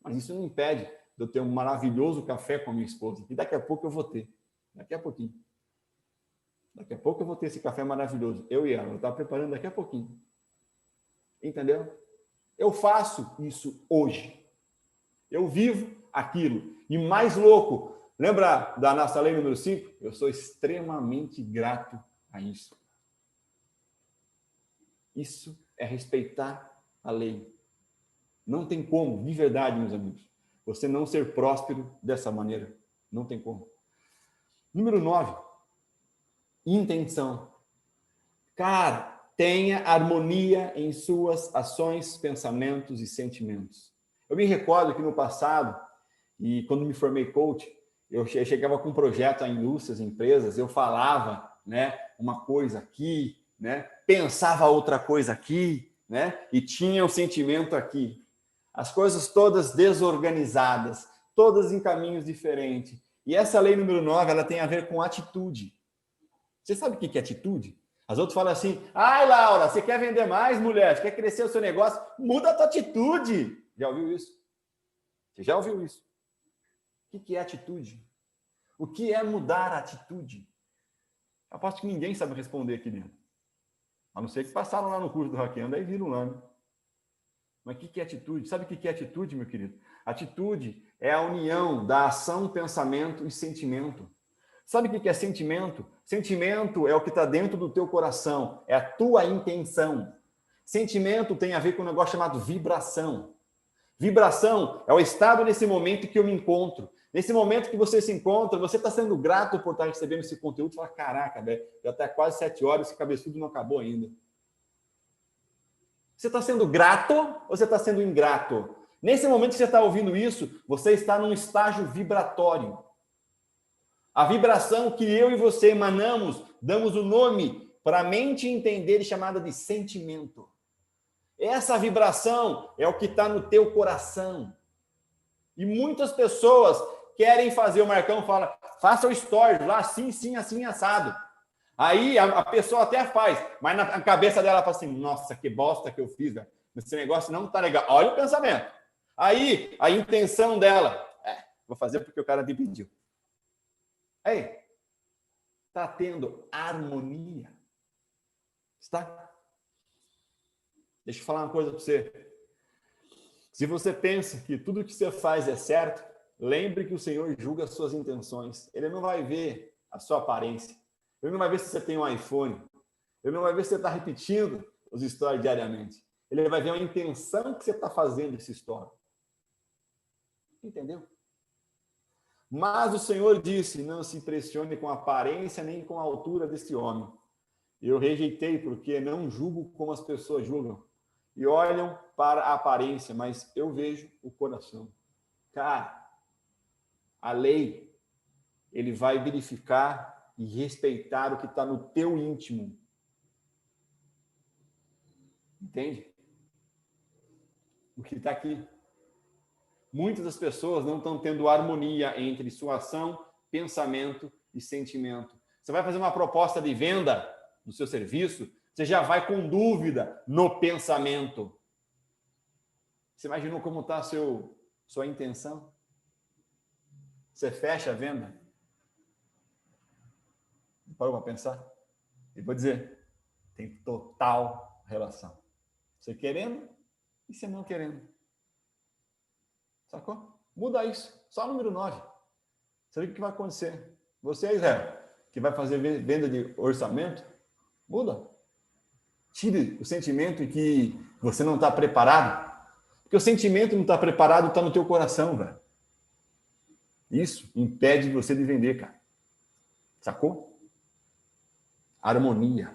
mas isso não impede de eu ter um maravilhoso café com a minha esposa. E daqui a pouco eu vou ter. Daqui a pouquinho. Daqui a pouco eu vou ter esse café maravilhoso. Eu e ela. Eu estava preparando daqui a pouquinho. Entendeu? Eu faço isso hoje. Eu vivo aquilo. E mais louco, lembra da nossa lei número 5? Eu sou extremamente grato a isso. Isso é respeitar a lei. Não tem como, de verdade, meus amigos, você não ser próspero dessa maneira. Não tem como. Número 9. Intenção. Cara, tenha harmonia em suas ações, pensamentos e sentimentos. Eu me recordo que no passado, e quando me formei coach, eu chegava com um projeto a indústrias, empresas, eu falava, né, uma coisa aqui, né, pensava outra coisa aqui, né, e tinha um sentimento aqui. As coisas todas desorganizadas, todas em caminhos diferentes. E essa lei número 9, ela tem a ver com atitude. Você sabe o que é atitude? As outras falam assim, ai, Laura, você quer vender mais, mulher? Você quer crescer o seu negócio? Muda a tua atitude. Já ouviu isso? Você já ouviu isso? O que é atitude? O que é mudar a atitude? Eu aposto que ninguém sabe responder aqui dentro. A não ser que passaram lá no curso do Hackeando, aí viram lá, né? Mas o que é atitude? Sabe o que é atitude, meu querido? Atitude é a união da ação, pensamento e sentimento. Sabe o que é sentimento? Sentimento é o que está dentro do teu coração, é a tua intenção. Sentimento tem a ver com um negócio chamado vibração. Vibração é o estado nesse momento que eu me encontro. Nesse momento que você se encontra, você está sendo grato por estar recebendo esse conteúdo e fala, caraca, velho, já está quase 7 horas, esse cabeçudo não acabou ainda. Você está sendo grato ou você está sendo ingrato? Nesse momento que você está ouvindo isso, você está num estágio vibratório. A vibração que eu e você emanamos, damos o nome para a mente entender e chamada de sentimento. Essa vibração é o que está no teu coração. E muitas pessoas querem fazer, o Marcão fala, faça o story lá, assim, sim, assim, assado. Aí a pessoa até faz, mas na cabeça dela fala assim, nossa, que bosta que eu fiz, velho. Esse negócio não tá legal. Olha o pensamento. Aí a intenção dela, vou fazer porque o cara me pediu. Ei, está tendo harmonia? Está? Deixa eu falar uma coisa para você. Se você pensa que tudo que você faz é certo, lembre que o Senhor julga as suas intenções. Ele não vai ver a sua aparência. Ele não vai ver se você tem um iPhone. Ele não vai ver se você está repetindo os stories diariamente. Ele vai ver a intenção que você está fazendo esse story. Entendeu? Mas o Senhor disse, não se impressione com a aparência nem com a altura desse homem. Eu rejeitei porque não julgo como as pessoas julgam. E olham para a aparência, mas eu vejo o coração. Cara, a lei, ele vai verificar e respeitar o que está no teu íntimo. Entende? O que está aqui. Muitas das pessoas não estão tendo harmonia entre sua ação, pensamento e sentimento. Você vai fazer uma proposta de venda do seu serviço, você já vai com dúvida no pensamento. Você imaginou como está sua intenção? Você fecha a venda? Parou para pensar? E vou dizer, tem total relação. Você querendo e você não querendo. Sacou? Muda isso. Só o número 9. Você vê o que vai acontecer. Você aí, Zé, que vai fazer venda de orçamento, muda. Tire o sentimento em que você não está preparado. Porque o sentimento não está preparado, está no teu coração, velho. Isso impede você de vender, cara. Sacou? Harmonia.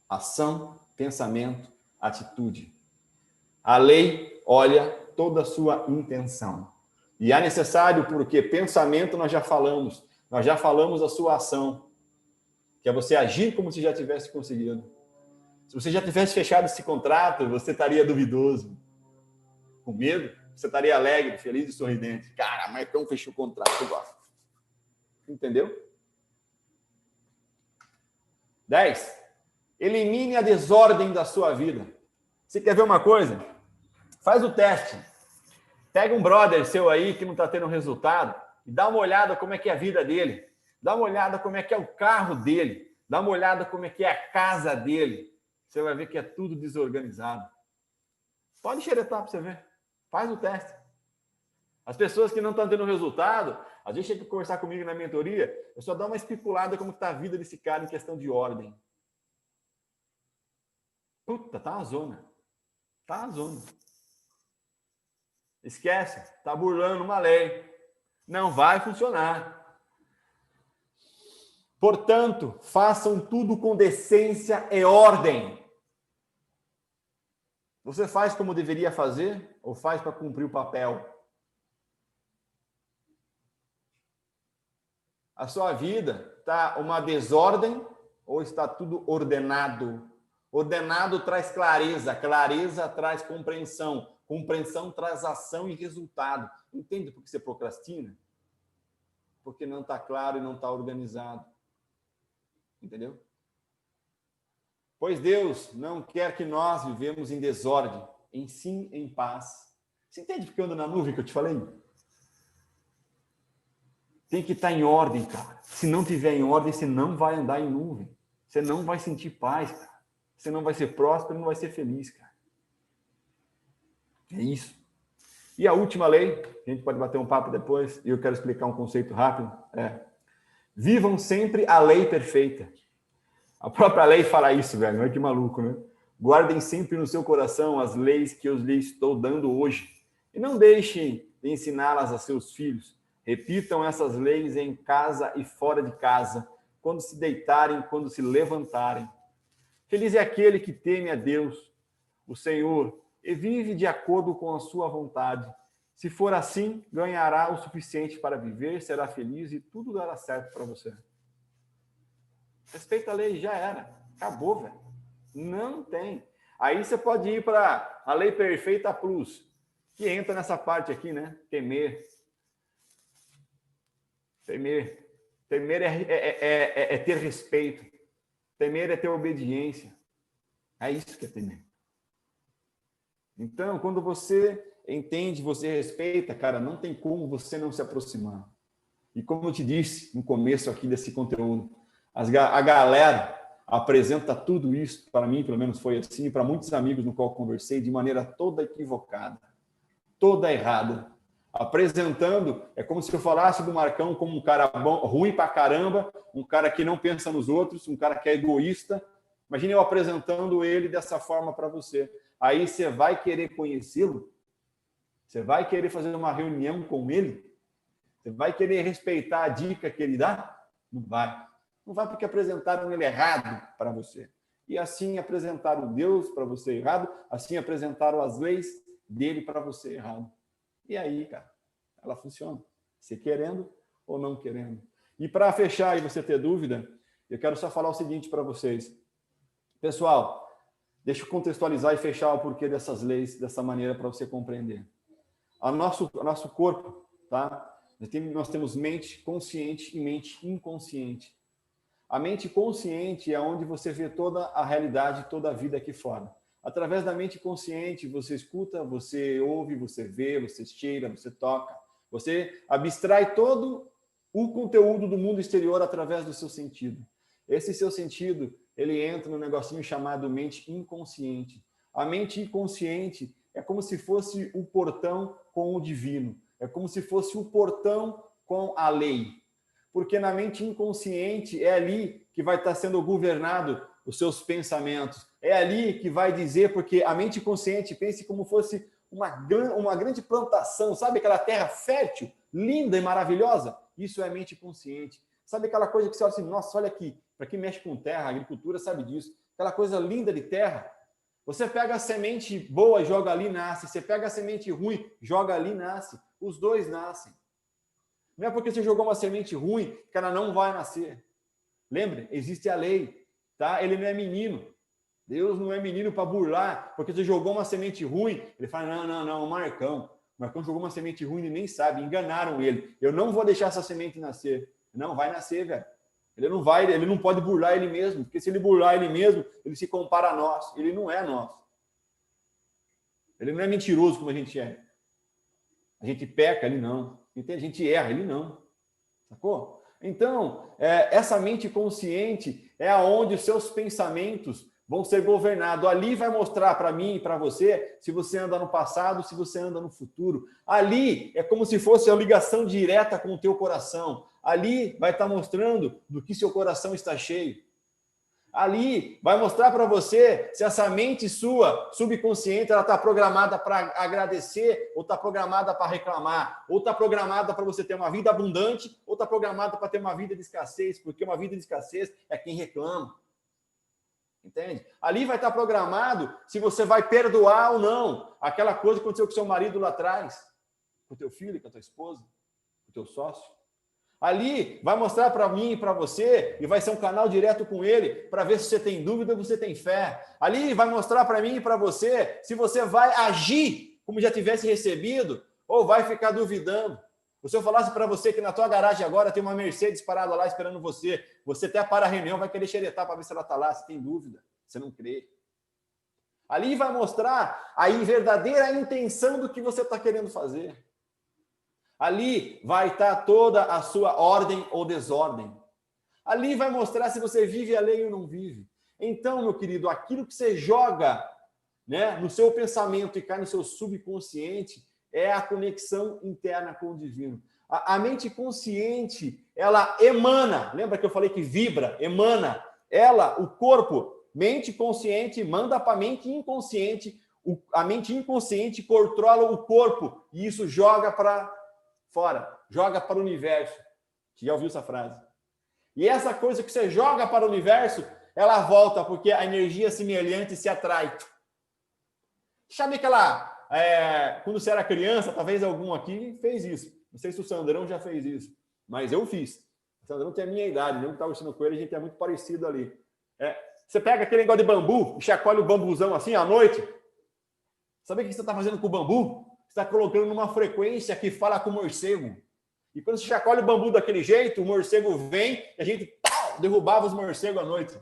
Ação, pensamento, atitude. A lei olha toda a sua intenção. E é necessário, porque pensamento nós já falamos da sua ação, que é você agir como se já tivesse conseguido. Se você já tivesse fechado esse contrato, você estaria duvidoso, com medo, você estaria alegre, feliz e sorridente. Cara, Marcão fechou o contrato, eu gosto. Entendeu? 10. Elimine a desordem da sua vida. Você quer ver uma coisa? Faz o teste. Pega um brother seu aí que não está tendo resultado e dá uma olhada como é que é a vida dele. Dá uma olhada como é que é o carro dele. Dá uma olhada como é que é a casa dele. Você vai ver que é tudo desorganizado. Pode xeretar para você ver. Faz o teste. As pessoas que não estão tendo resultado, a gente tem que conversar comigo na mentoria, eu só dou uma especulada como está a vida desse cara em questão de ordem. Puta, tá uma zona. Tá uma zona. Esquece, tá burlando uma lei. Não vai funcionar. Portanto, façam tudo com decência e ordem. Você faz como deveria fazer ou faz para cumprir o papel? A sua vida está uma desordem ou está tudo ordenado? Ordenado traz clareza, clareza traz compreensão, compreensão traz ação e resultado. Entende por que você procrastina? Porque não está claro e não está organizado. Entendeu? Pois Deus não quer que nós vivemos em desordem, em sim, em paz. Você entende porque eu ando na nuvem que eu te falei? Tem que estar em ordem, cara. Se não tiver em ordem, você não vai andar em nuvem. Você não vai sentir paz, cara. Você não vai ser próspero, não vai ser feliz, cara. É isso. E a última lei, a gente pode bater um papo depois, e eu quero explicar um conceito rápido, vivam sempre a lei perfeita. A própria lei fala isso, velho. Olha que maluco, né? Guardem sempre no seu coração as leis que eu lhes estou dando hoje. E não deixem de ensiná-las a seus filhos. Repitam essas leis em casa e fora de casa, quando se deitarem, quando se levantarem. Feliz é aquele que teme a Deus, o Senhor, e vive de acordo com a sua vontade. Se for assim, ganhará o suficiente para viver, será feliz e tudo dará certo para você. Respeita a lei, já era. Acabou, velho. Não tem. Aí você pode ir para a lei perfeita plus, que entra nessa parte aqui, né? Temer. Temer. Temer é ter respeito. Temer é ter obediência. É isso que é temer. Então, quando você entende, você respeita, cara, não tem como você não se aproximar. E como eu te disse no começo aqui desse conteúdo, a galera apresenta tudo isso, para mim, pelo menos foi assim, e para muitos amigos no qual conversei, de maneira toda equivocada, toda errada. Apresentando, é como se eu falasse do Marcão como um cara bom, ruim pra caramba, um cara que não pensa nos outros, um cara que é egoísta. Imagine eu apresentando ele dessa forma para você. Aí você vai querer conhecê-lo? Você vai querer fazer uma reunião com ele? Você vai querer respeitar a dica que ele dá? Não vai. Não vai porque apresentaram ele errado para você. E assim apresentaram Deus para você errado, assim apresentaram as leis dele para você errado. E aí, cara, ela funciona. Você querendo ou não querendo. E para fechar e você ter dúvida, eu quero só falar o seguinte para vocês. Pessoal, deixa eu contextualizar e fechar o porquê dessas leis dessa maneira para você compreender. O nosso corpo, tá? Nós temos mente consciente e mente inconsciente. A mente consciente é onde você vê toda a realidade, toda a vida aqui fora. Através da mente consciente, você escuta, você ouve, você vê, você cheira, você toca. Você abstrai todo o conteúdo do mundo exterior através do seu sentido. Esse seu sentido, ele entra no negocinho chamado mente inconsciente. A mente inconsciente é como se fosse o portão com o divino. É como se fosse o portão com a lei. Porque na mente inconsciente é ali que vai estar sendo governado os seus pensamentos. É ali que vai dizer, porque a mente consciente, pense como fosse uma grande plantação, sabe aquela terra fértil, linda e maravilhosa? Isso é mente consciente. Sabe aquela coisa que você olha assim, nossa, olha aqui, para quem mexe com terra, a agricultura sabe disso, aquela coisa linda de terra. Você pega a semente boa e joga ali, nasce. Você pega a semente ruim, joga ali, nasce. Os dois nascem. Não é porque você jogou uma semente ruim que ela não vai nascer. Lembre, existe a lei, tá? Ele não é menino. Deus não é menino para burlar, porque você jogou uma semente ruim. Ele fala, não, o Marcão jogou uma semente ruim e nem sabe, enganaram ele. Eu não vou deixar essa semente nascer. Não, vai nascer, velho. Ele não pode burlar ele mesmo, porque se ele burlar ele mesmo, ele se compara a nós. Ele não é nós. Ele não é mentiroso como a gente é. A gente peca, ele não. A gente erra, ele não. Sacou? Então, essa mente consciente é aonde os seus pensamentos vão ser governados. Ali vai mostrar para mim e para você se você anda no passado, se você anda no futuro. Ali é como se fosse a ligação direta com o teu coração. Ali vai estar mostrando do que seu coração está cheio. Ali vai mostrar para você se essa mente sua, subconsciente, ela está programada para agradecer, ou está programada para reclamar, ou está programada para você ter uma vida abundante, ou está programada para ter uma vida de escassez, porque uma vida de escassez é quem reclama. Entende? Ali vai estar programado se você vai perdoar ou não aquela coisa que aconteceu com seu marido lá atrás, com o teu filho, com a tua esposa, com o teu sócio. Ali vai mostrar para mim e para você, e vai ser um canal direto com ele, para ver se você tem dúvida ou você tem fé. Ali vai mostrar para mim e para você se você vai agir como já tivesse recebido, ou vai ficar duvidando. Se eu falasse para você que na tua garagem agora tem uma Mercedes parada lá esperando você, você até para a reunião, vai querer xeretar para ver se ela está lá, você tem dúvida, você não crê. Ali vai mostrar a verdadeira intenção do que você está querendo fazer. Ali vai estar toda a sua ordem ou desordem. Ali vai mostrar se você vive a lei ou não vive. Então, meu querido, aquilo que você joga, né, no seu pensamento e cai no seu subconsciente é a conexão interna com o divino. A mente consciente, ela emana. Lembra que eu falei que vibra, emana? Ela, o corpo, mente consciente, manda para a mente inconsciente. A mente inconsciente controla o corpo e isso joga para fora, joga para o universo. Você já ouviu essa frase? E essa coisa que você joga para o universo, ela volta, porque a energia semelhante se atrai. Sabe aquela... quando você era criança, talvez algum aqui fez isso. Não sei se o Sandrão já fez isso, mas eu fiz. O Sandrão tem a minha idade, eu estava ensinando com ele, a gente é muito parecido ali. Você pega aquele negócio de bambu e chacoalha o bambuzão assim à noite. Sabe o que você está fazendo com o bambu? Você está colocando numa frequência que fala com o morcego. E quando você chacoalha o bambu daquele jeito, o morcego vem e a gente derrubava os morcegos à noite.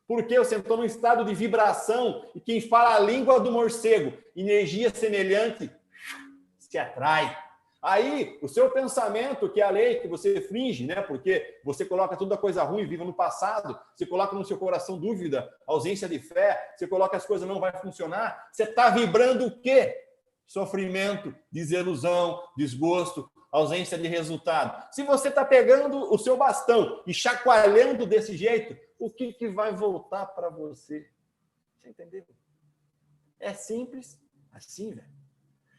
Porque você entrou num estado de vibração e quem fala a língua do morcego, energia semelhante, se atrai. Aí, o seu pensamento, que é a lei que você finge, né? Porque você coloca toda coisa ruim, viva no passado, você coloca no seu coração dúvida, ausência de fé, você coloca as coisas não vai funcionar, você está vibrando o quê? Sofrimento, desilusão, desgosto, ausência de resultado. Se você está pegando o seu bastão e chacoalhando desse jeito, o que vai voltar para você? Você entendeu? É simples assim, velho.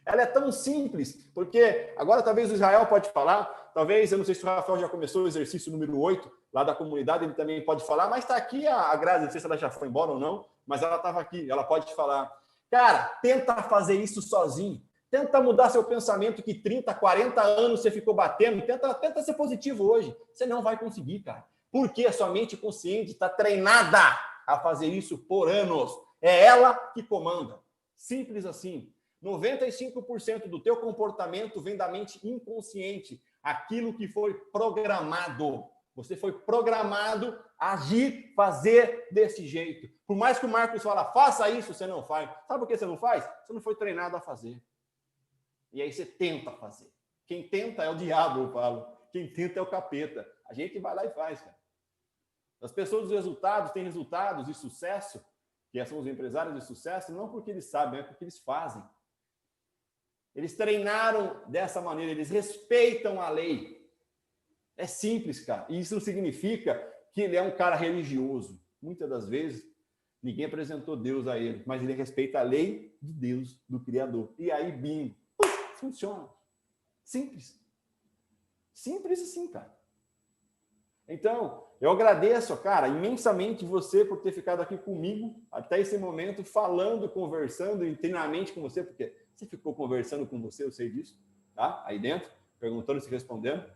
Ela é tão simples, porque agora talvez o Israel pode falar, talvez, eu não sei se o Rafael já começou o exercício número 8, lá da comunidade, ele também pode falar, mas está aqui a Grazi, não sei se ela já foi embora ou não, mas ela estava aqui, ela pode falar. Cara, tenta fazer isso sozinho. Tenta mudar seu pensamento que 30, 40 anos você ficou batendo. Tenta ser positivo hoje. Você não vai conseguir, cara. Porque a sua mente consciente está treinada a fazer isso por anos. É ela que comanda. Simples assim. 95% do teu comportamento vem da mente inconsciente. Aquilo que foi programado. Você foi programado a agir, fazer desse jeito. Por mais que o Marcos fala, faça isso, você não faz. Sabe por que você não faz? Você não foi treinado a fazer. E aí você tenta fazer. Quem tenta é o diabo, eu falo. Quem tenta é o capeta. A gente vai lá e faz, cara. As pessoas dos resultados têm resultados de sucesso, que são os empresários de sucesso, não porque eles sabem, é porque eles fazem. Eles treinaram dessa maneira, eles respeitam a lei. É simples, cara. E isso não significa que ele é um cara religioso. Muitas das vezes, ninguém apresentou Deus a ele, mas ele respeita a lei de Deus, do Criador. E aí, bingo. Funciona. Simples. Simples assim, cara. Então, eu agradeço, cara, imensamente você por ter ficado aqui comigo até esse momento, falando, conversando internamente com você, porque você ficou conversando com você, eu sei disso, tá? Aí dentro, perguntando, se respondendo,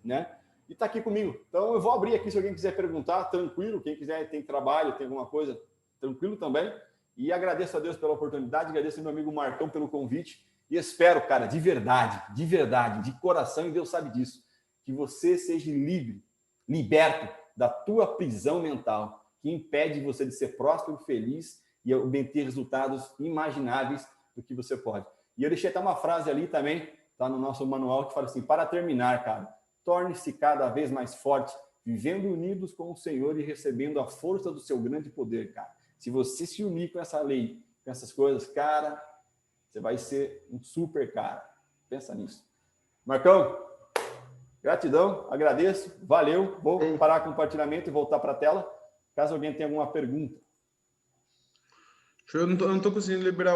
né? E tá aqui comigo. Então, eu vou abrir aqui, se alguém quiser perguntar, tranquilo, quem quiser, tem trabalho, tem alguma coisa, tranquilo também. E agradeço a Deus pela oportunidade, agradeço ao meu amigo Marcão pelo convite. E espero, cara, de verdade, de coração, e Deus sabe disso, que você seja livre, liberto da tua prisão mental, que impede você de ser próspero, feliz e obter resultados imagináveis do que você pode. E eu deixei até uma frase ali também, tá no nosso manual, que fala assim: para terminar, cara, torne-se cada vez mais forte, vivendo unidos com o Senhor e recebendo a força do seu grande poder, cara. Se você se unir com essa lei, com essas coisas, cara, você vai ser um super cara. Pensa nisso. Marcão, gratidão, agradeço, valeu. Vou parar o compartilhamento e voltar para a tela, caso alguém tenha alguma pergunta. Eu não tô conseguindo liberar